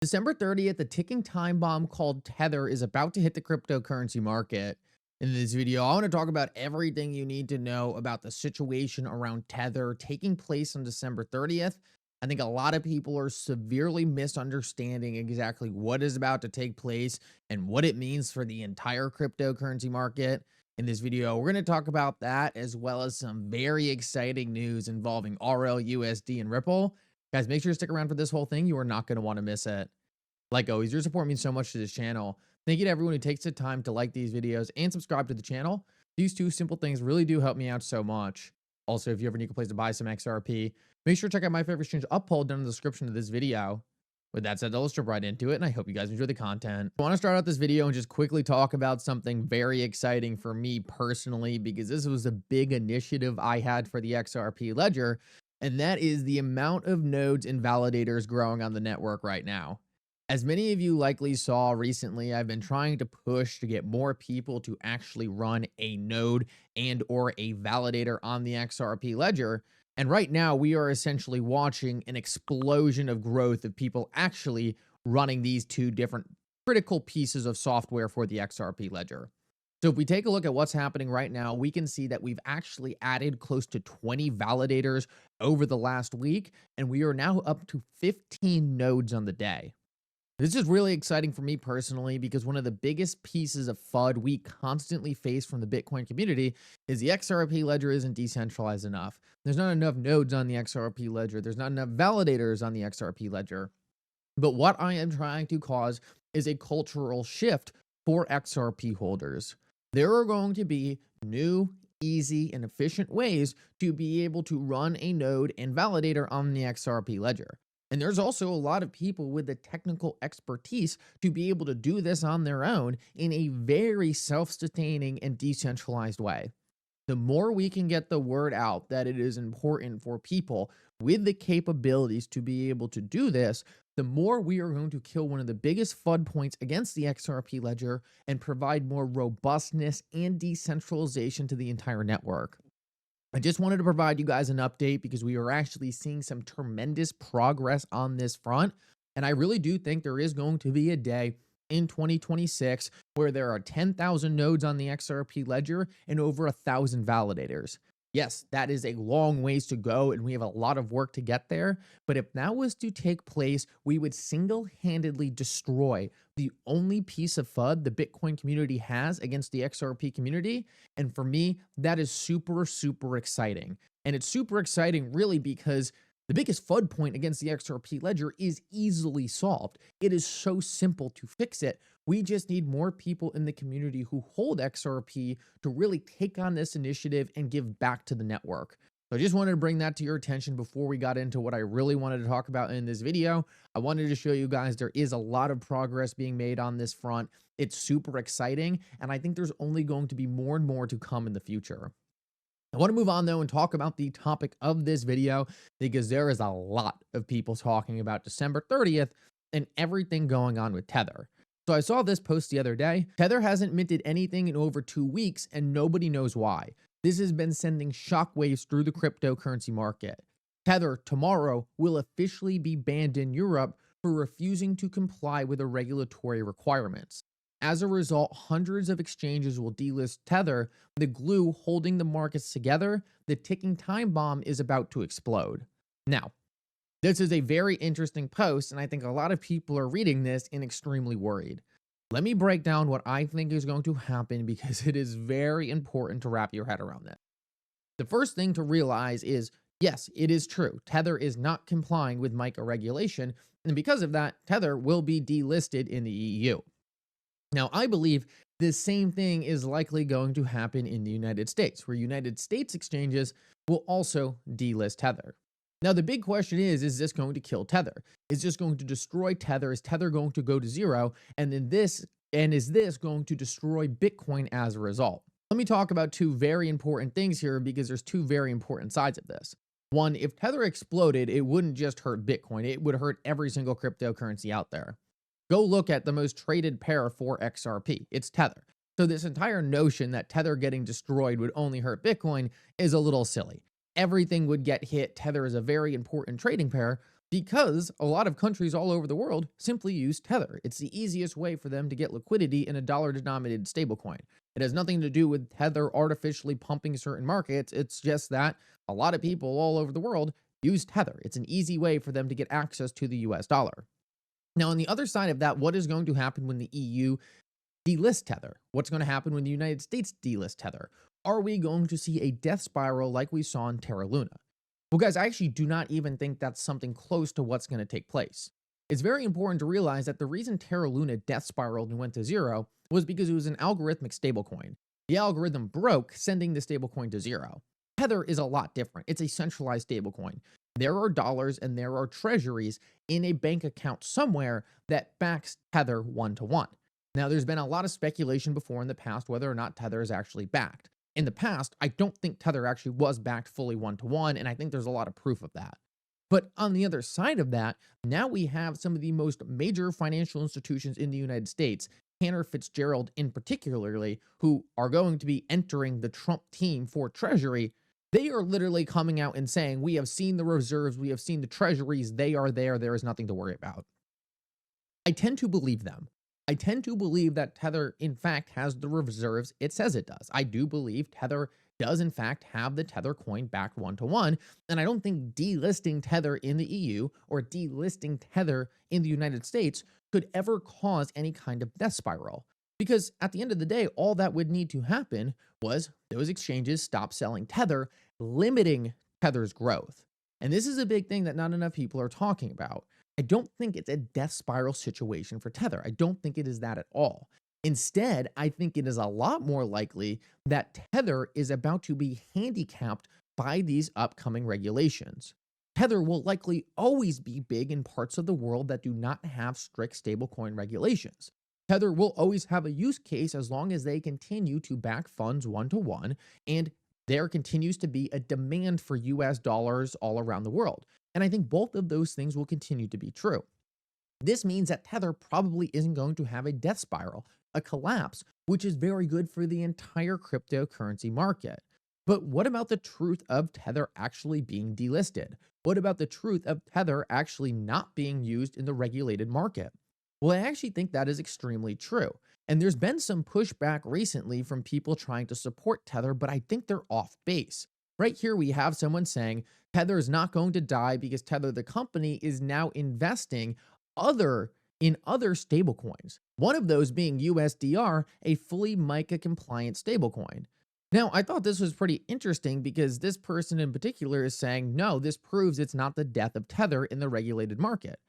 December 30th, the ticking time bomb called Tether is about to hit the cryptocurrency market. In this video, I want to talk about everything you need to know about the situation around Tether taking place on December 30th. I think a lot of people are severely misunderstanding exactly what is about to take place and what it means for the entire cryptocurrency market. In this video, we're going to talk about that as well as some very exciting news involving RLUSD and Ripple. Guys, make sure to stick around for this whole thing. You are not going to want to miss it. Like always, your support means so much to this channel. Thank you to everyone who takes the time to like these videos and subscribe to the channel. These two simple things really do help me out so much. Also, if you ever need a place to buy some XRP, make sure to check out my favorite exchange up poll down in the description of this video. With that said, let's jump right into it, and I hope you guys enjoy the content. I want to start out this video and just quickly talk about something very exciting for me personally, because this was a big initiative I had for the XRP ledger, and that is the amount of nodes and validators growing on the network right now. As many of you likely saw recently, I've been trying to push to get more people to actually run a node and or a validator on the XRP ledger. And right now we are essentially watching an explosion of growth of people actually running these two different critical pieces of software for the XRP ledger. So if we take a look at what's happening right now, we can see that we've actually added close to 20 validators over the last week, and we are now up to 15 nodes on the day. This is really exciting for me personally because one of the biggest pieces of FUD we constantly face from the Bitcoin community is the XRP ledger isn't decentralized enough. There's not enough nodes on the XRP ledger. There's not enough validators on the XRP ledger. But what I am trying to cause is a cultural shift for XRP holders. There are going to be new, easy, and efficient ways to be able to run a node and validator on the XRP ledger. And there's also a lot of people with the technical expertise to be able to do this on their own in a very self-sustaining and decentralized way. The more we can get the word out that it is important for people with the capabilities to be able to do this, the more we are going to kill one of the biggest FUD points against the XRP ledger and provide more robustness and decentralization to the entire network. I just wanted to provide you guys an update because we are actually seeing some tremendous progress on this front. And I really do think there is going to be a day in 2026 where there are 10,000 nodes on the XRP ledger and over 1,000 validators. Yes, that is a long ways to go, and we have a lot of work to get there. But if that was to take place, we would single-handedly destroy the only piece of FUD the Bitcoin community has against the XRP community. And for me, that is super, super exciting. And it's super exciting really because the biggest FUD point against the XRP ledger is easily solved. It is so simple to fix it. We just need more people in the community who hold XRP to really take on this initiative and give back to the network. So I just wanted to bring that to your attention before we got into what I really wanted to talk about in this video. I wanted to show you guys there is a lot of progress being made on this front. It's super exciting, and I think there's only going to be more and more to come in the future. I want to move on though and talk about the topic of this video because there is a lot of people talking about December 30th and everything going on with Tether. So I saw this post the other day. Tether hasn't minted anything in over 2 weeks and nobody knows why. This has been sending shockwaves through the cryptocurrency market. Tether tomorrow will officially be banned in Europe for refusing to comply with the regulatory requirements. As a result, hundreds of exchanges will delist Tether, the glue holding the markets together. The ticking time bomb is about to explode. Now, this is a very interesting post, and I think a lot of people are reading this and extremely worried. Let me break down what I think is going to happen because it is very important to wrap your head around this. The first thing to realize is, yes, it is true. Tether is not complying with MiCA regulation, and because of that, Tether will be delisted in the EU. Now, I believe the same thing is likely going to happen in the United States, where United States exchanges will also delist Tether. Now, the big question is this going to kill Tether? Is this going to destroy Tether? Is Tether going to go to zero? And is this going to destroy Bitcoin as a result? Let me talk about two very important things here because there's two very important sides of this. One, if Tether exploded, it wouldn't just hurt Bitcoin. It would hurt every single cryptocurrency out there. Go look at the most traded pair for XRP. It's Tether. So this entire notion that Tether getting destroyed would only hurt Bitcoin is a little silly. Everything would get hit. Tether is a very important trading pair. Because a lot of countries all over the world simply use Tether. It's the easiest way for them to get liquidity in a dollar denominated stablecoin. It has nothing to do with Tether artificially pumping certain markets. It's just that a lot of people all over the world use Tether. It's an easy way for them to get access to the US dollar. Now, on the other side of that, what is going to happen when the EU delist Tether? What's going to happen when the United States delist Tether? Are we going to see a death spiral like we saw in Terra Luna? Well, guys, I actually do not even think that's something close to what's going to take place. It's very important to realize that the reason Terra Luna death spiraled and went to zero was because it was an algorithmic stablecoin. The algorithm broke, sending the stablecoin to zero. Tether is a lot different. It's a centralized stablecoin. There are dollars and there are treasuries in a bank account somewhere that backs Tether one-to-one. Now, there's been a lot of speculation before in the past whether or not Tether is actually backed. In the past, I don't think Tether actually was backed fully one-to-one, and I think there's a lot of proof of that. But on the other side of that, now we have some of the most major financial institutions in the United States, Cantor Fitzgerald in particularly, who are going to be entering the Trump team for Treasury. They are literally coming out and saying, we have seen the reserves, we have seen the treasuries, they are there is nothing to worry about. I tend to believe them. I tend to believe that Tether, in fact, has the reserves it says it does. I do believe Tether does, in fact, have the Tether coin backed one-to-one, and I don't think delisting Tether in the EU or delisting Tether in the United States could ever cause any kind of death spiral. Because at the end of the day, all that would need to happen was those exchanges stop selling Tether, limiting Tether's growth. And this is a big thing that not enough people are talking about. I don't think it's a death spiral situation for Tether. I don't think it is that at all. Instead, I think it is a lot more likely that Tether is about to be handicapped by these upcoming regulations. Tether will likely always be big in parts of the world that do not have strict stablecoin regulations. Tether will always have a use case as long as they continue to back funds one-to-one, and there continues to be a demand for US dollars all around the world. And I think both of those things will continue to be true. This means that Tether probably isn't going to have a death spiral, a collapse, which is very good for the entire cryptocurrency market. But what about the truth of Tether actually being delisted? What about the truth of Tether actually not being used in the regulated market? Well, I actually think that is extremely true. And there's been some pushback recently from people trying to support Tether, but I think they're off base. Right here, we have someone saying Tether is not going to die because Tether, the company, is now investing in other stablecoins. One of those being USDR, a fully MiCA compliant stablecoin. Now, I thought this was pretty interesting because this person in particular is saying, no, this proves it's not the death of Tether in the regulated market.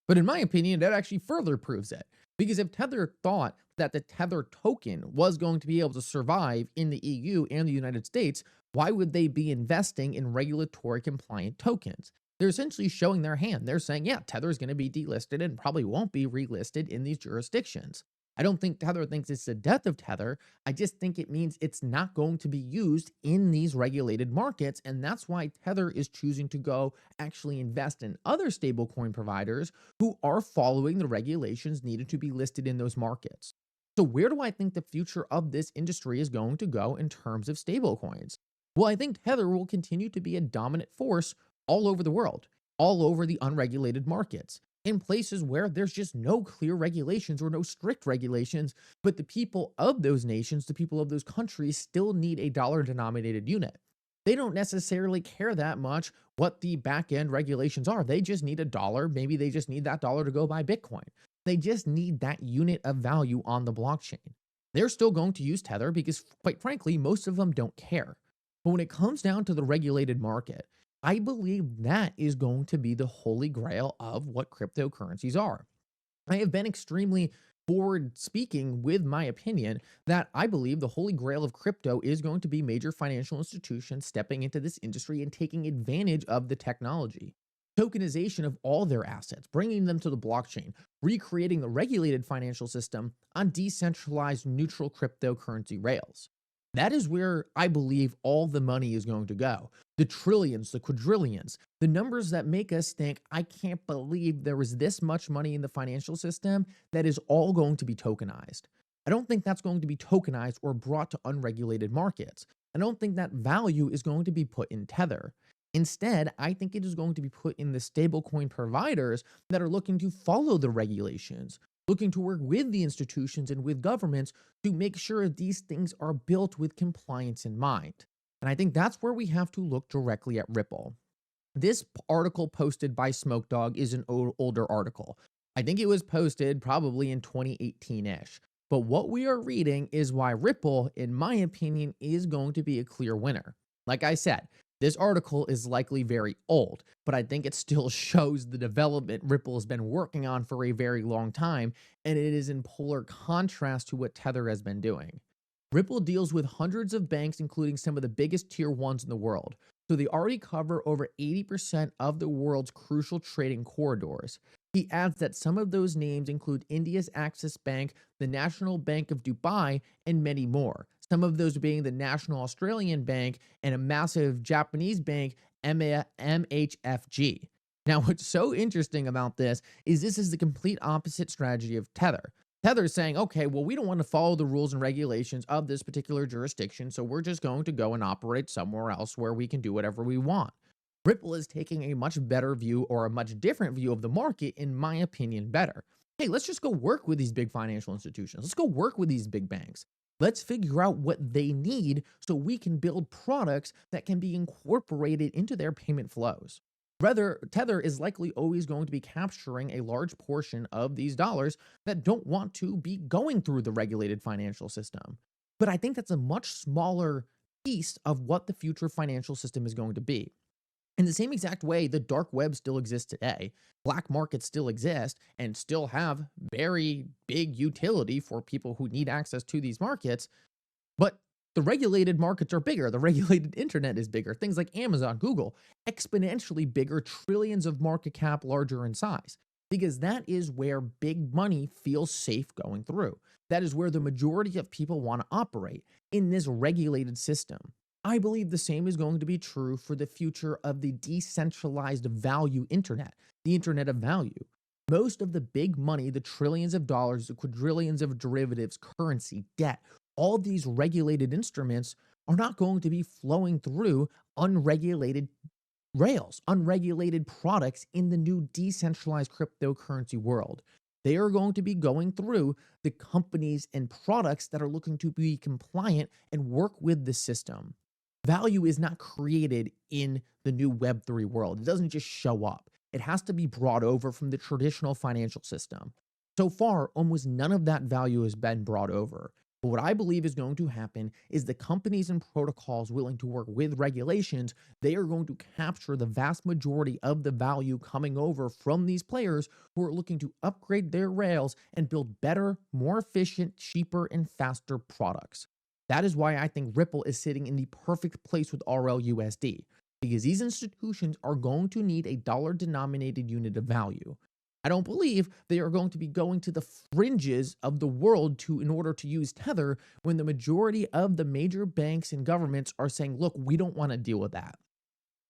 But in my opinion, that actually further proves it. Because if Tether thought that the Tether token was going to be able to survive in the EU and the United States, why would they be investing in regulatory compliant tokens? They're essentially showing their hand. They're saying, yeah, Tether is going to be delisted and probably won't be relisted in these jurisdictions. I don't think Tether thinks it's the death of Tether. I just think it means it's not going to be used in these regulated markets. And that's why Tether is choosing to go actually invest in other stablecoin providers who are following the regulations needed to be listed in those markets. So where do I think the future of this industry is going to go in terms of stablecoins? Well, I think Tether will continue to be a dominant force all over the world, all over the unregulated markets, in places where there's just no clear regulations or no strict regulations, but the people of those nations, the people of those countries still need a dollar denominated unit. They don't necessarily care that much what the back end regulations are. They just need a dollar. Maybe they just need that dollar to go buy Bitcoin. They just need that unit of value on the blockchain. They're still going to use Tether because, quite frankly, most of them don't care. But when it comes down to the regulated market, I believe that is going to be the holy grail of what cryptocurrencies are. I have been extremely forward speaking with my opinion that I believe the holy grail of crypto is going to be major financial institutions stepping into this industry and taking advantage of the technology. Tokenization of all their assets, bringing them to the blockchain, recreating the regulated financial system on decentralized neutral cryptocurrency rails. That is where I believe all the money is going to go. The trillions, the quadrillions, the numbers that make us think, I can't believe there was this much money in the financial system, that is all going to be tokenized. I don't think that's going to be tokenized or brought to unregulated markets. I don't think that value is going to be put in Tether. Instead, I think it is going to be put in the stablecoin providers that are looking to follow the regulations, looking to work with the institutions and with governments to make sure these things are built with compliance in mind. And I think that's where we have to look directly at Ripple. This article posted by Smoke Dog is an older article. I think it was posted probably in 2018-ish. But what we are reading is why Ripple, in my opinion, is going to be a clear winner. Like I said, this article is likely very old, but I think it still shows the development Ripple has been working on for a very long time, and it is in polar contrast to what Tether has been doing. Ripple deals with hundreds of banks, including some of the biggest tier ones in the world. So they already cover over 80% of the world's crucial trading corridors. He adds that some of those names include India's Axis Bank, the National Bank of Dubai, and many more. Some of those being the National Australian Bank and a massive Japanese bank, MHFG. Now, what's so interesting about this is the complete opposite strategy of Tether. Tether is saying, okay, well, we don't want to follow the rules and regulations of this particular jurisdiction, so we're just going to go and operate somewhere else where we can do whatever we want. Ripple is taking a much better view, or a much different view of the market, in my opinion, better. Hey, let's just go work with these big financial institutions. Let's go work with these big banks. Let's figure out what they need so we can build products that can be incorporated into their payment flows. Rather, Tether is likely always going to be capturing a large portion of these dollars that don't want to be going through the regulated financial system. But I think that's a much smaller piece of what the future financial system is going to be. In the same exact way, the dark web still exists today. Black markets still exist and still have very big utility for people who need access to these markets. But the regulated markets are bigger. The regulated internet is bigger. Things like Amazon, Google, exponentially bigger, trillions of market cap larger in size. Because that is where big money feels safe going through. That is where the majority of people want to operate, in this regulated system. I believe the same is going to be true for the future of the decentralized value internet, the internet of value. Most of the big money, the trillions of dollars, the quadrillions of derivatives, currency, debt, all these regulated instruments are not going to be flowing through unregulated rails, unregulated products in the new decentralized cryptocurrency world. They are going to be going through the companies and products that are looking to be compliant and work with the system. Value is not created in the new Web3 world. It doesn't just show up. It has to be brought over from the traditional financial system. So far, almost none of that value has been brought over. But what I believe is going to happen is the companies and protocols willing to work with regulations, they are going to capture the vast majority of the value coming over from these players who are looking to upgrade their rails and build better, more efficient, cheaper, and faster products. That is why I think Ripple is sitting in the perfect place with RLUSD, because these institutions are going to need a dollar-denominated unit of value. I don't believe they are going to be going to the fringes of the world in order to use Tether, when the majority of the major banks and governments are saying, look, we don't want to deal with that.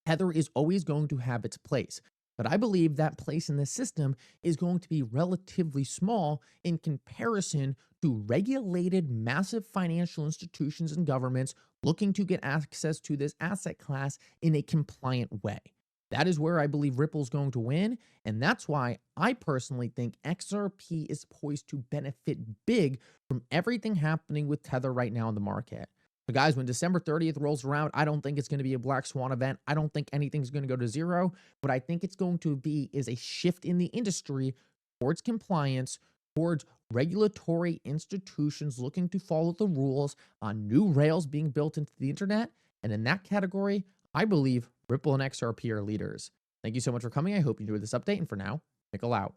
Tether is always going to have its place. But I believe that place in the system is going to be relatively small in comparison to regulated massive financial institutions and governments looking to get access to this asset class in a compliant way. That is where I believe Ripple is going to win, and that's why I personally think XRP is poised to benefit big from everything happening with Tether right now in the market. So guys, when December 30th rolls around, I don't think it's going to be a black swan event. I don't think anything's going to go to zero. What I think it's going to be is a shift in the industry towards compliance, towards regulatory institutions looking to follow the rules on new rails being built into the internet. And in that category, I believe Ripple and XRP are leaders. Thank you so much for coming. I hope you enjoyed this update. And for now, Mickle out.